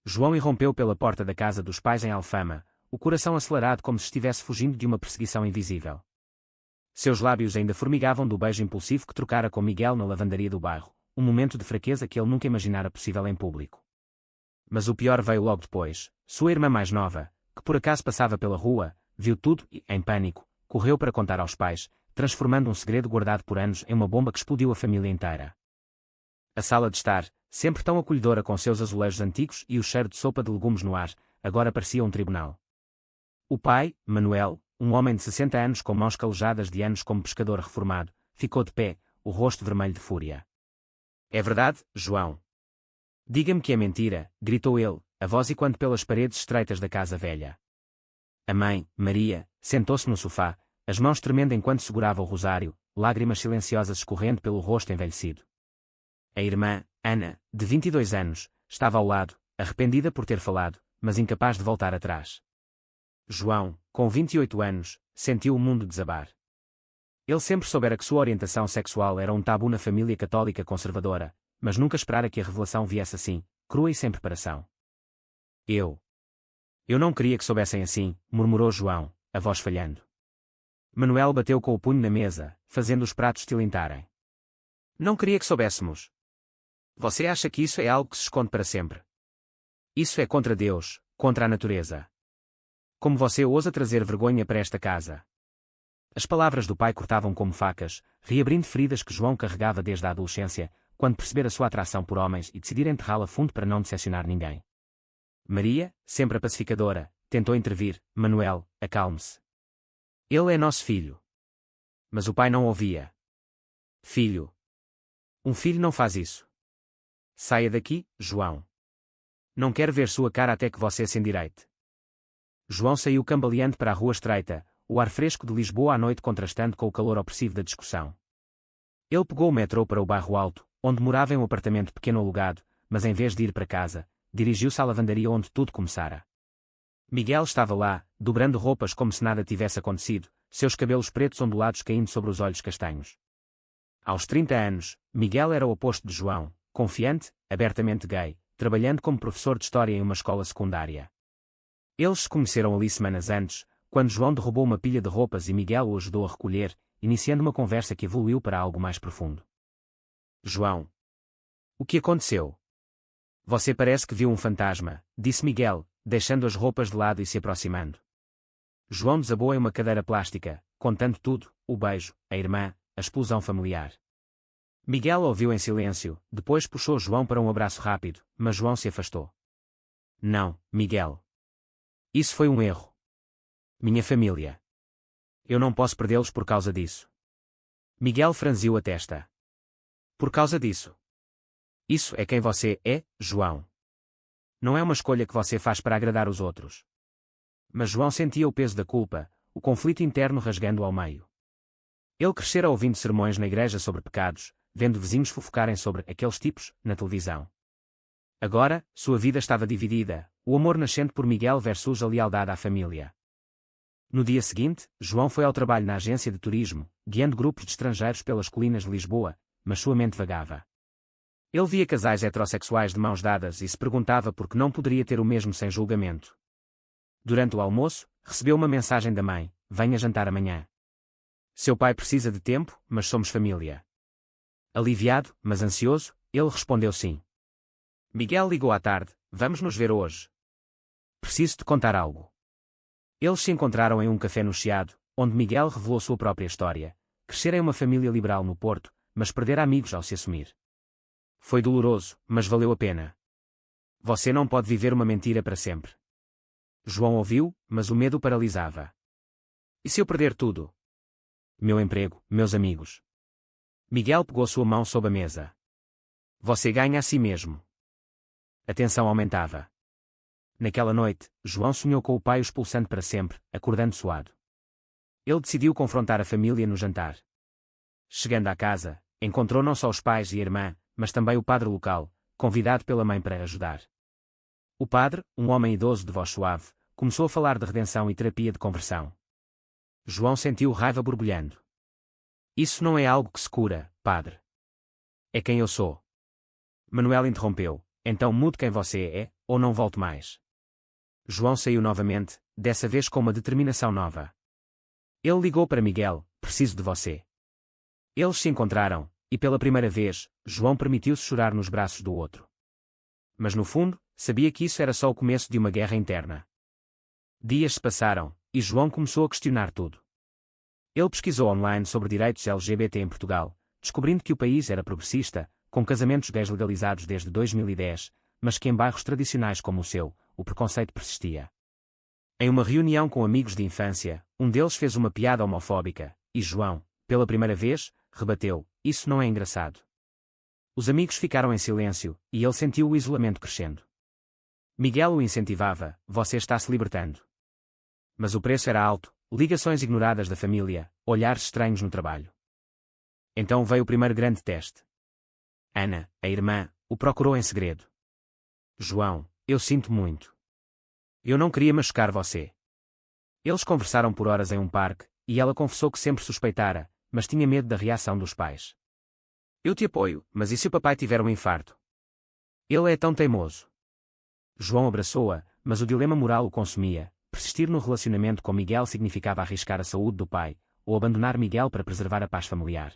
João irrompeu pela porta da casa dos pais em Alfama, o coração acelerado como se estivesse fugindo de uma perseguição invisível. Seus lábios ainda formigavam do beijo impulsivo que trocara com Miguel na lavandaria do bairro, um momento de fraqueza que ele nunca imaginara possível em público. Mas o pior veio logo depois. Sua irmã mais nova, que por acaso passava pela rua, viu tudo e, em pânico, correu para contar aos pais, transformando um segredo guardado por anos em uma bomba que explodiu a família inteira. A sala de estar, sempre tão acolhedora com seus azulejos antigos e o cheiro de sopa de legumes no ar, agora parecia um tribunal. O pai, Manuel, um homem de 60 anos com mãos calejadas de anos como pescador reformado, ficou de pé, o rosto vermelho de fúria. É verdade, João? Diga-me que é mentira, gritou ele, a voz ecoando pelas paredes estreitas da casa velha. A mãe, Maria, sentou-se no sofá, as mãos tremendo enquanto segurava o rosário, lágrimas silenciosas escorrendo pelo rosto envelhecido. A irmã, Ana, de 22 anos, estava ao lado, arrependida por ter falado, mas incapaz de voltar atrás. João, com 28 anos, sentiu o mundo desabar. Ele sempre soubera que sua orientação sexual era um tabu na família católica conservadora, mas nunca esperara que a revelação viesse assim, crua e sem preparação. Eu não queria que soubessem assim, murmurou João, a voz falhando. Manuel bateu com o punho na mesa, fazendo os pratos tilintarem. Não queria que soubéssemos. Você acha que isso é algo que se esconde para sempre? Isso é contra Deus, contra a natureza. Como você ousa trazer vergonha para esta casa? As palavras do pai cortavam como facas, reabrindo feridas que João carregava desde a adolescência, quando percebera sua atração por homens e decidira enterrá-la fundo para não decepcionar ninguém. Maria, sempre a pacificadora, tentou intervir. Manuel, acalme-se. Ele é nosso filho. Mas o pai não ouvia. Filho. Um filho não faz isso. Saia daqui, João. Não quero ver sua cara até que você se endireite. João saiu cambaleando para a rua estreita, o ar fresco de Lisboa à noite contrastando com o calor opressivo da discussão. Ele pegou o metrô para o bairro Alto, onde morava em um apartamento pequeno alugado, mas em vez de ir para casa, dirigiu-se à lavandaria onde tudo começara. Miguel estava lá, dobrando roupas como se nada tivesse acontecido, seus cabelos pretos ondulados caindo sobre os olhos castanhos. Aos 30 anos, Miguel era o oposto de João, confiante, abertamente gay, trabalhando como professor de história em uma escola secundária. Eles se conheceram ali semanas antes, quando João derrubou uma pilha de roupas e Miguel o ajudou a recolher, iniciando uma conversa que evoluiu para algo mais profundo. João. O que aconteceu? Você parece que viu um fantasma, disse Miguel, deixando as roupas de lado e se aproximando. João desabou em uma cadeira plástica, contando tudo, o beijo, a irmã, a explosão familiar. Miguel ouviu em silêncio, depois puxou João para um abraço rápido, mas João se afastou. Não, Miguel. Isso foi um erro. Minha família. Eu não posso perdê-los por causa disso. Miguel franziu a testa. Por causa disso. Isso é quem você é, João. Não é uma escolha que você faz para agradar os outros. Mas João sentia o peso da culpa, o conflito interno rasgando-o ao meio. Ele crescera ouvindo sermões na igreja sobre pecados, vendo vizinhos fofocarem sobre aqueles tipos na televisão. Agora, sua vida estava dividida, o amor nascente por Miguel versus a lealdade à família. No dia seguinte, João foi ao trabalho na agência de turismo, guiando grupos de estrangeiros pelas colinas de Lisboa, mas sua mente vagava. Ele via casais heterossexuais de mãos dadas e se perguntava por que não poderia ter o mesmo sem julgamento. Durante o almoço, recebeu uma mensagem da mãe: venha jantar amanhã. Seu pai precisa de tempo, mas somos família. Aliviado, mas ansioso, ele respondeu sim. Miguel ligou à tarde: vamos nos ver hoje. Preciso te contar algo. Eles se encontraram em um café no Chiado, onde Miguel revelou sua própria história. Crescera em uma família liberal no Porto, mas perdera amigos ao se assumir. Foi doloroso, mas valeu a pena. Você não pode viver uma mentira para sempre. João ouviu, mas o medo o paralisava. E se eu perder tudo? Meu emprego, meus amigos. Miguel pegou sua mão sob a mesa. Você ganha a si mesmo. A tensão aumentava. Naquela noite, João sonhou com o pai o expulsando para sempre, acordando suado. Ele decidiu confrontar a família no jantar. Chegando à casa, encontrou não só os pais e a irmã, mas também o padre local, convidado pela mãe para ajudar. O padre, um homem idoso de voz suave, começou a falar de redenção e terapia de conversão. João sentiu raiva borbulhando. Isso não é algo que se cura, padre. É quem eu sou. Manuel interrompeu. Então mude quem você é, ou não volto mais. João saiu novamente, dessa vez com uma determinação nova. Ele ligou para Miguel: preciso de você. Eles se encontraram, e pela primeira vez, João permitiu-se chorar nos braços do outro. Mas no fundo, sabia que isso era só o começo de uma guerra interna. Dias se passaram, e João começou a questionar tudo. Ele pesquisou online sobre direitos LGBT em Portugal, descobrindo que o país era progressista, com casamentos gays legalizados desde 2010, mas que em bairros tradicionais como o seu, o preconceito persistia. Em uma reunião com amigos de infância, um deles fez uma piada homofóbica, e João, pela primeira vez, rebateu: isso não é engraçado. Os amigos ficaram em silêncio, e ele sentiu o isolamento crescendo. Miguel o incentivava: você está se libertando. Mas o preço era alto, ligações ignoradas da família, olhares estranhos no trabalho. Então veio o primeiro grande teste. Ana, a irmã, o procurou em segredo. João, eu sinto muito. Eu não queria machucar você. Eles conversaram por horas em um parque, e ela confessou que sempre suspeitara, mas tinha medo da reação dos pais. Eu te apoio, mas e se o papai tiver um infarto? Ele é tão teimoso. João abraçou-a, mas o dilema moral o consumia. Persistir no relacionamento com Miguel significava arriscar a saúde do pai, ou abandonar Miguel para preservar a paz familiar.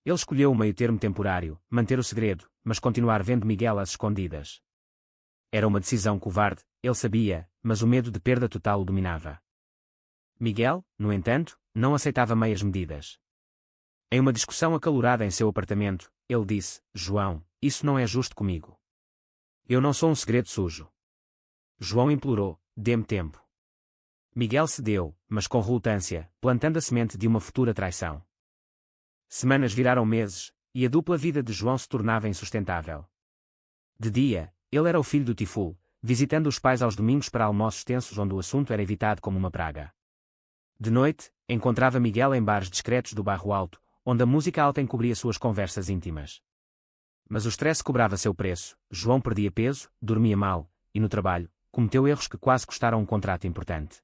Ele escolheu o meio-termo temporário, manter o segredo, mas continuar vendo Miguel às escondidas. Era uma decisão covarde, ele sabia, mas o medo de perda total o dominava. Miguel, no entanto, não aceitava meias medidas. Em uma discussão acalorada em seu apartamento, ele disse: João, isso não é justo comigo. Eu não sou um segredo sujo. João implorou: dê-me tempo. Miguel cedeu, mas com relutância, plantando a semente de uma futura traição. Semanas viraram meses, e a dupla vida de João se tornava insustentável. De dia, ele era o filho do Tiful, visitando os pais aos domingos para almoços tensos onde o assunto era evitado como uma praga. De noite, encontrava Miguel em bares discretos do bairro alto, onde a música alta encobria suas conversas íntimas. Mas o stress cobrava seu preço, João perdia peso, dormia mal, e no trabalho, cometeu erros que quase custaram um contrato importante.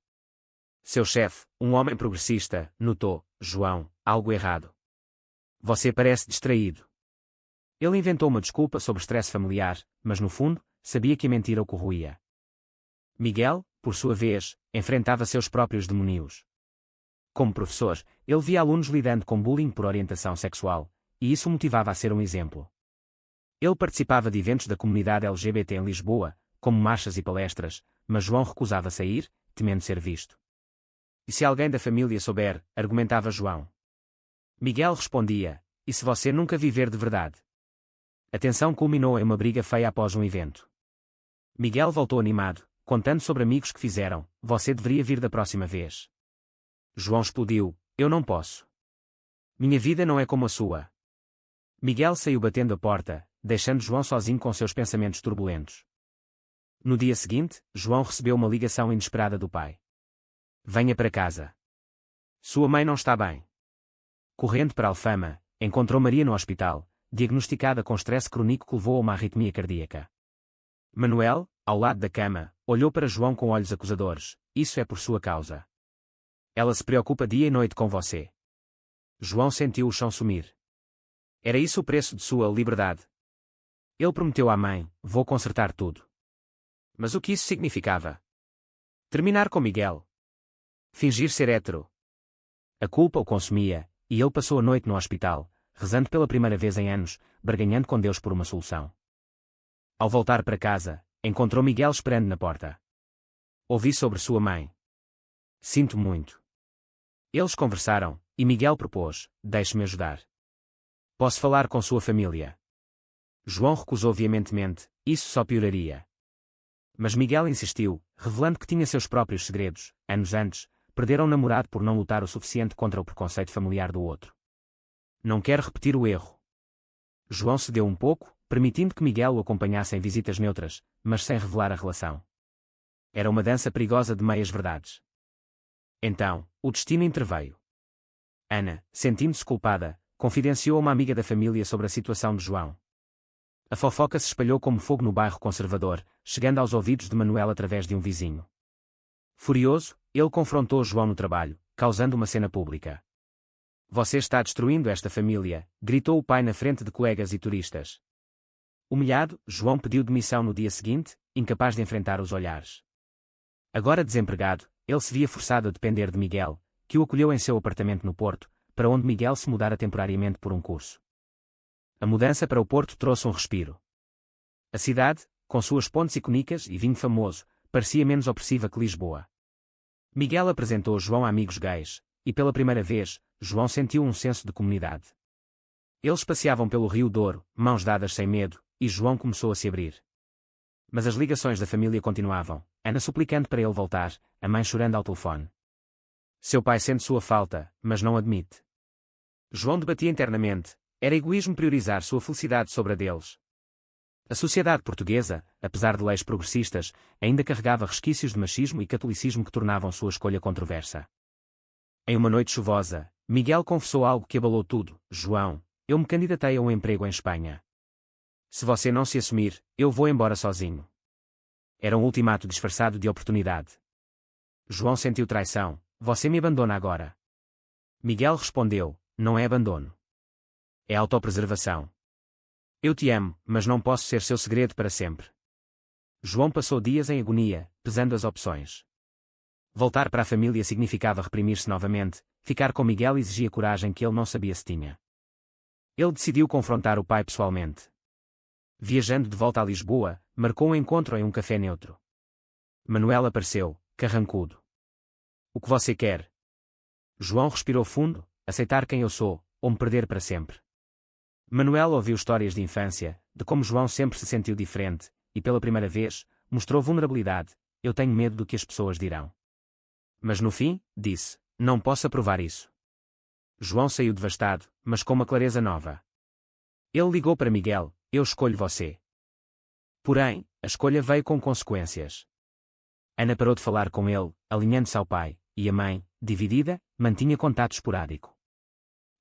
Seu chefe, um homem progressista, notou: João, algo errado. Você parece distraído. Ele inventou uma desculpa sobre estresse familiar, mas no fundo, sabia que a mentira o corroía. Miguel, por sua vez, enfrentava seus próprios demónios. Como professor, ele via alunos lidando com bullying por orientação sexual, e isso o motivava a ser um exemplo. Ele participava de eventos da comunidade LGBT em Lisboa, como marchas e palestras, mas João recusava sair, temendo ser visto. E se alguém da família souber, argumentava João. Miguel respondia: e se você nunca viver de verdade? A tensão culminou em uma briga feia após um evento. Miguel voltou animado, contando sobre amigos que fizeram: você deveria vir da próxima vez. João explodiu: eu não posso. Minha vida não é como a sua. Miguel saiu batendo a porta, deixando João sozinho com seus pensamentos turbulentos. No dia seguinte, João recebeu uma ligação inesperada do pai. Venha para casa. Sua mãe não está bem. Correndo para Alfama, encontrou Maria no hospital, diagnosticada com estresse crônico que levou a uma arritmia cardíaca. Manuel, ao lado da cama, olhou para João com olhos acusadores: isso é por sua causa. Ela se preocupa dia e noite com você. João sentiu o chão sumir. Era isso o preço de sua liberdade? Ele prometeu à mãe: vou consertar tudo. Mas o que isso significava? Terminar com Miguel. Fingir ser hétero. A culpa o consumia, e ele passou a noite no hospital, rezando pela primeira vez em anos, barganhando com Deus por uma solução. Ao voltar para casa, encontrou Miguel esperando na porta. Ouvi sobre sua mãe. Sinto muito. Eles conversaram, e Miguel propôs: deixe-me ajudar. Posso falar com sua família? João recusou veementemente: isso só pioraria. Mas Miguel insistiu, revelando que tinha seus próprios segredos. Anos antes, perderam um namorado por não lutar o suficiente contra o preconceito familiar do outro. Não quer repetir o erro. João cedeu um pouco, permitindo que Miguel o acompanhasse em visitas neutras, mas sem revelar a relação. Era uma dança perigosa de meias-verdades. Então, o destino interveio. Ana, sentindo-se culpada, confidenciou a uma amiga da família sobre a situação de João. A fofoca se espalhou como fogo no bairro conservador, chegando aos ouvidos de Manuel através de um vizinho. Furioso, ele confrontou João no trabalho, causando uma cena pública. Você está destruindo esta família, gritou o pai na frente de colegas e turistas. Humilhado, João pediu demissão no dia seguinte, incapaz de enfrentar os olhares. Agora desempregado, ele se via forçado a depender de Miguel, que o acolheu em seu apartamento no Porto, para onde Miguel se mudara temporariamente por um curso. A mudança para o Porto trouxe um respiro. A cidade, com suas pontes icônicas e vinho famoso, parecia menos opressiva que Lisboa. Miguel apresentou João a amigos gays, e pela primeira vez, João sentiu um senso de comunidade. Eles passeavam pelo Rio Douro, mãos dadas sem medo, e João começou a se abrir. Mas as ligações da família continuavam, Ana suplicando para ele voltar, a mãe chorando ao telefone. Seu pai sente sua falta, mas não admite. João debatia internamente, era egoísmo priorizar sua felicidade sobre a deles. A sociedade portuguesa, apesar de leis progressistas, ainda carregava resquícios de machismo e catolicismo que tornavam sua escolha controversa. Em uma noite chuvosa, Miguel confessou algo que abalou tudo: João, eu me candidatei a um emprego em Espanha. Se você não se assumir, eu vou embora sozinho. Era um ultimato disfarçado de oportunidade. João sentiu traição: você me abandona agora. Miguel respondeu: não é abandono. É autopreservação. Eu te amo, mas não posso ser seu segredo para sempre. João passou dias em agonia, pesando as opções. Voltar para a família significava reprimir-se novamente, ficar com Miguel exigia coragem que ele não sabia se tinha. Ele decidiu confrontar o pai pessoalmente. Viajando de volta a Lisboa, marcou um encontro em um café neutro. Manuel apareceu, carrancudo. O que você quer? João respirou fundo: aceitar quem eu sou, ou me perder para sempre. Manuel ouviu histórias de infância, de como João sempre se sentiu diferente, e pela primeira vez, mostrou vulnerabilidade: eu tenho medo do que as pessoas dirão. Mas no fim, disse, não posso aprovar isso. João saiu devastado, mas com uma clareza nova. Ele ligou para Miguel: eu escolho você. Porém, a escolha veio com consequências. Ana parou de falar com ele, alinhando-se ao pai, e a mãe, dividida, mantinha contato esporádico.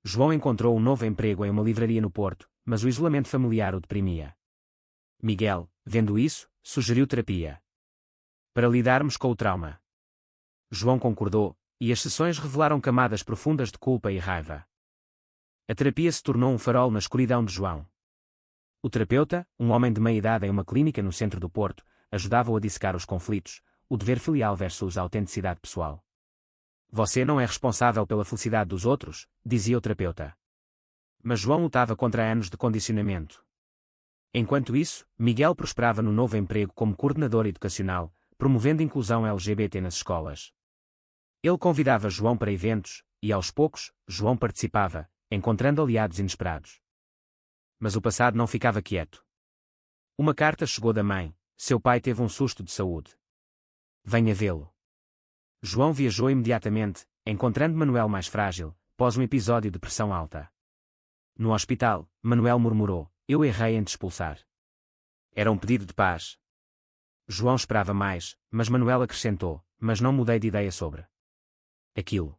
João encontrou um novo emprego em uma livraria no Porto, mas o isolamento familiar o deprimia. Miguel, vendo isso, sugeriu terapia. Para lidarmos com o trauma. João concordou, e as sessões revelaram camadas profundas de culpa e raiva. A terapia se tornou um farol na escuridão de João. O terapeuta, um homem de meia idade em uma clínica no centro do Porto, ajudava-o a dissecar os conflitos, o dever filial versus a autenticidade pessoal. Você não é responsável pela felicidade dos outros, dizia o terapeuta. Mas João lutava contra anos de condicionamento. Enquanto isso, Miguel prosperava no novo emprego como coordenador educacional, promovendo inclusão LGBT nas escolas. Ele convidava João para eventos, e aos poucos, João participava, encontrando aliados inesperados. Mas o passado não ficava quieto. Uma carta chegou da mãe: seu pai teve um susto de saúde. Venha vê-lo. João viajou imediatamente, encontrando Manuel mais frágil, pós um episódio de pressão alta. No hospital, Manuel murmurou: eu errei em te expulsar. Era um pedido de paz. João esperava mais, mas Manuel acrescentou: mas não mudei de ideia sobre aquilo.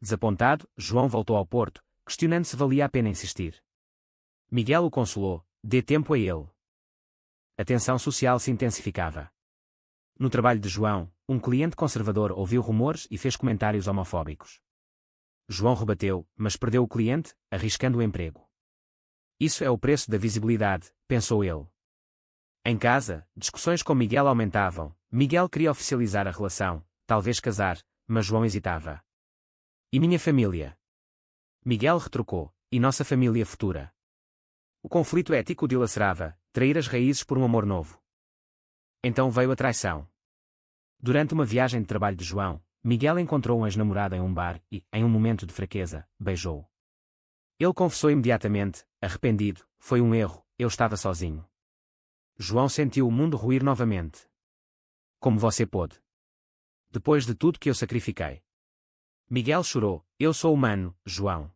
Desapontado, João voltou ao Porto, questionando se valia a pena insistir. Miguel o consolou: dê tempo a ele. A tensão social se intensificava. No trabalho de João, um cliente conservador ouviu rumores e fez comentários homofóbicos. João rebateu, mas perdeu o cliente, arriscando o emprego. Isso é o preço da visibilidade, pensou ele. Em casa, discussões com Miguel aumentavam. Miguel queria oficializar a relação, talvez casar, mas João hesitava. E minha família? Miguel retrucou: e nossa família futura? O conflito ético o dilacerava, trair as raízes por um amor novo. Então veio a traição. Durante uma viagem de trabalho de João, Miguel encontrou um ex-namorado em um bar e, em um momento de fraqueza, beijou-o. Ele confessou imediatamente, arrependido: foi um erro, eu estava sozinho. João sentiu o mundo ruir novamente. Como você pôde? Depois de tudo que eu sacrifiquei. Miguel chorou: eu sou humano, João.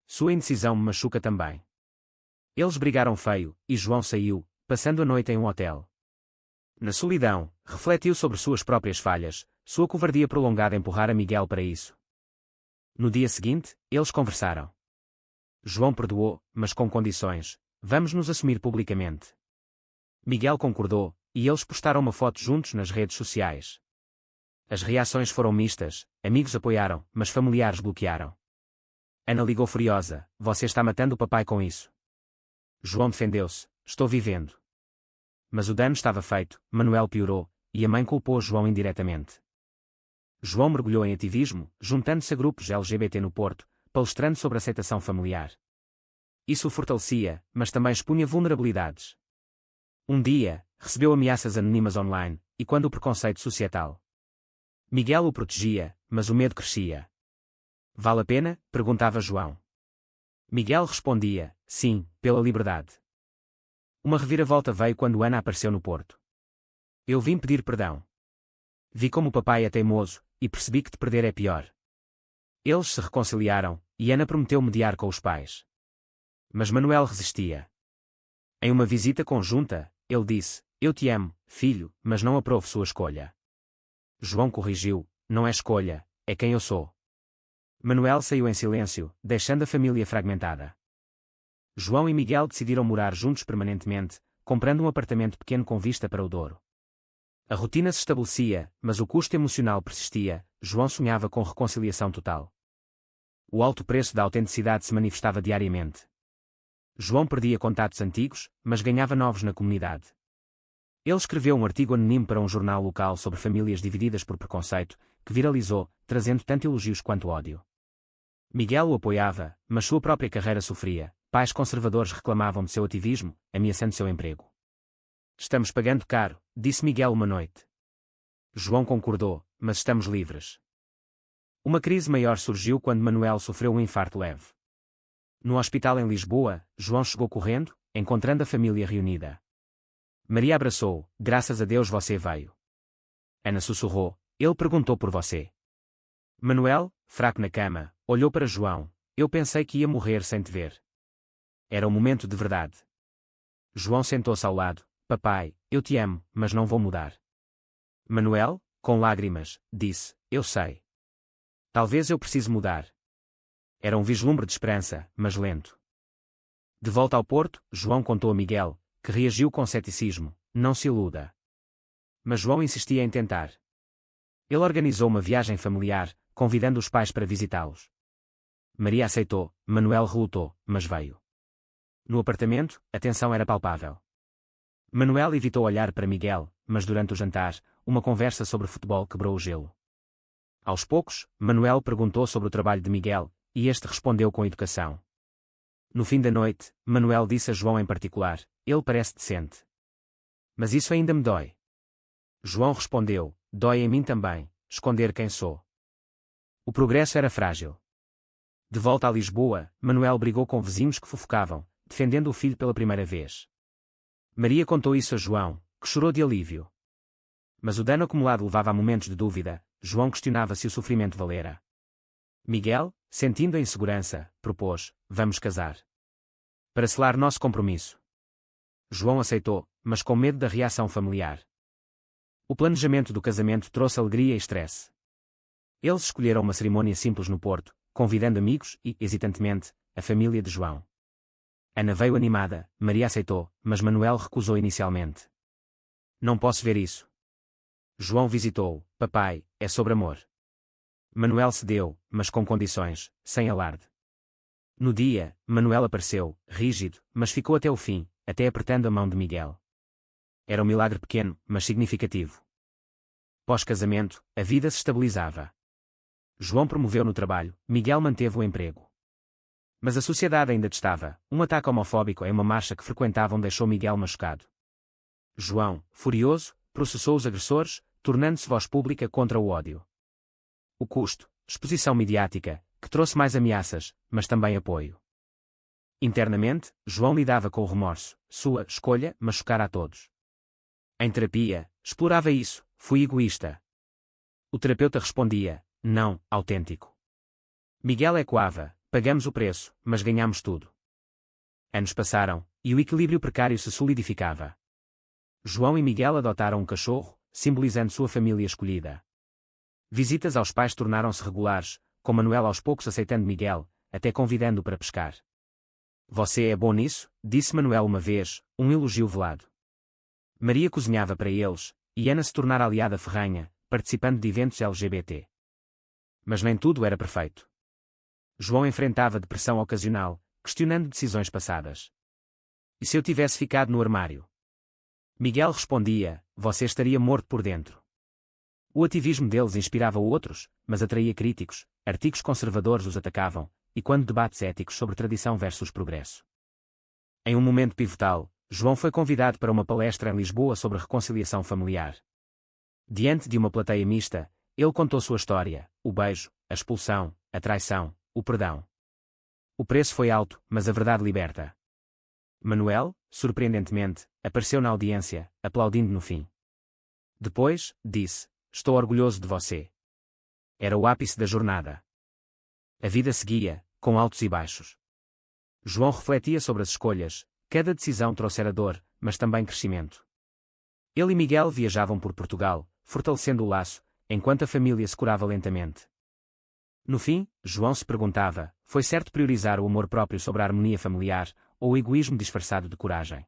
Sua indecisão me machuca também. Eles brigaram feio, e João saiu, passando a noite em um hotel. Na solidão, refletiu sobre suas próprias falhas, sua covardia prolongada empurrara Miguel para isso. No dia seguinte, eles conversaram. João perdoou, mas com condições: vamos nos assumir publicamente. Miguel concordou, e eles postaram uma foto juntos nas redes sociais. As reações foram mistas, amigos apoiaram, mas familiares bloquearam. Ana ligou furiosa: você está matando o papai com isso. João defendeu-se: estou vivendo. Mas o dano estava feito, Manuel piorou, e a mãe culpou João indiretamente. João mergulhou em ativismo, juntando-se a grupos LGBT no Porto, palestrando sobre aceitação familiar. Isso o fortalecia, mas também expunha vulnerabilidades. Um dia, recebeu ameaças anônimas online, e quando o preconceito societal. Miguel o protegia, mas o medo crescia. Vale a pena? Perguntava João. Miguel respondia, sim, pela liberdade. Uma reviravolta veio quando Ana apareceu no Porto. Eu vim pedir perdão. Vi como o papai é teimoso, e percebi que te perder é pior. Eles se reconciliaram, e Ana prometeu mediar com os pais. Mas Manuel resistia. Em uma visita conjunta, ele disse, eu te amo, filho, mas não aprovo sua escolha. João corrigiu, não é escolha, é quem eu sou. Manuel saiu em silêncio, deixando a família fragmentada. João e Miguel decidiram morar juntos permanentemente, comprando um apartamento pequeno com vista para o Douro. A rotina se estabelecia, mas o custo emocional persistia. João sonhava com reconciliação total. O alto preço da autenticidade se manifestava diariamente. João perdia contatos antigos, mas ganhava novos na comunidade. Ele escreveu um artigo anónimo para um jornal local sobre famílias divididas por preconceito, que viralizou, trazendo tanto elogios quanto ódio. Miguel o apoiava, mas sua própria carreira sofria. Pais conservadores reclamavam de seu ativismo, ameaçando seu emprego. Estamos pagando caro, disse Miguel uma noite. João concordou, mas estamos livres. Uma crise maior surgiu quando Manuel sofreu um infarto leve. No hospital em Lisboa, João chegou correndo, encontrando a família reunida. Maria abraçou, graças a Deus você veio. Ana sussurrou, ele perguntou por você. Manuel, fraco na cama, olhou para João, eu pensei que ia morrer sem te ver. Era um momento de verdade. João sentou-se ao lado, papai, eu te amo, mas não vou mudar. Manuel, com lágrimas, disse, eu sei. Talvez eu precise mudar. Era um vislumbre de esperança, mas lento. De volta ao Porto, João contou a Miguel, que reagiu com ceticismo, não se iluda. Mas João insistia em tentar. Ele organizou uma viagem familiar, convidando os pais para visitá-los. Maria aceitou, Manuel relutou, mas veio. No apartamento, a tensão era palpável. Manuel evitou olhar para Miguel, mas durante o jantar, uma conversa sobre futebol quebrou o gelo. Aos poucos, Manuel perguntou sobre o trabalho de Miguel, e este respondeu com educação. No fim da noite, Manuel disse a João em particular, ele parece decente. Mas isso ainda me dói. João respondeu, dói em mim também, esconder quem sou. O progresso era frágil. De volta a Lisboa, Manuel brigou com vizinhos que fofocavam, defendendo o filho pela primeira vez. Maria contou isso a João, que chorou de alívio. Mas o dano acumulado levava a momentos de dúvida. João questionava se o sofrimento valera. Miguel, sentindo a insegurança, propôs, vamos casar. Para selar nosso compromisso. João aceitou, mas com medo da reação familiar. O planejamento do casamento trouxe alegria e estresse. Eles escolheram uma cerimônia simples no Porto, convidando amigos e, hesitantemente, a família de João. Ana veio animada, Maria aceitou, mas Manuel recusou inicialmente. Não posso ver isso. João visitou-o, papai, é sobre amor. Manuel cedeu, mas com condições, sem alarde. No dia, Manuel apareceu, rígido, mas ficou até o fim, até apertando a mão de Miguel. Era um milagre pequeno, mas significativo. Pós-casamento, a vida se estabilizava. João promoveu no trabalho, Miguel manteve o emprego. Mas a sociedade ainda testava, um ataque homofóbico em uma marcha que frequentavam deixou Miguel machucado. João, furioso, processou os agressores, tornando-se voz pública contra o ódio. O custo, exposição midiática, que trouxe mais ameaças, mas também apoio. Internamente, João lidava com o remorso, sua escolha machucar a todos. Em terapia, explorava isso, fui egoísta. O terapeuta respondia, não, autêntico. Miguel ecoava, pagamos o preço, mas ganhamos tudo. Anos passaram, e o equilíbrio precário se solidificava. João e Miguel adotaram um cachorro, simbolizando sua família escolhida. Visitas aos pais tornaram-se regulares, com Manuel aos poucos aceitando Miguel, até convidando-o para pescar. Você é bom nisso, disse Manuel uma vez, um elogio velado. Maria cozinhava para eles, e Ana se tornara aliada ferranha, participando de eventos LGBT. Mas nem tudo era perfeito. João enfrentava depressão ocasional, questionando decisões passadas. E se eu tivesse ficado no armário? Miguel respondia: você estaria morto por dentro. O ativismo deles inspirava outros, mas atraía críticos, artigos conservadores os atacavam, e quando debates éticos sobre tradição versus progresso. Em um momento pivotal, João foi convidado para uma palestra em Lisboa sobre reconciliação familiar. Diante de uma plateia mista, ele contou sua história: o beijo, a expulsão, a traição, o perdão. O preço foi alto, mas a verdade liberta. Manuel, surpreendentemente, apareceu na audiência, aplaudindo no fim. Depois, disse: estou orgulhoso de você. Era o ápice da jornada. A vida seguia, com altos e baixos. João refletia sobre as escolhas, cada decisão trouxera dor, mas também crescimento. Ele e Miguel viajavam por Portugal, fortalecendo o laço, enquanto a família se curava lentamente. No fim, João se perguntava: foi certo priorizar o amor próprio sobre a harmonia familiar, ou o egoísmo disfarçado de coragem?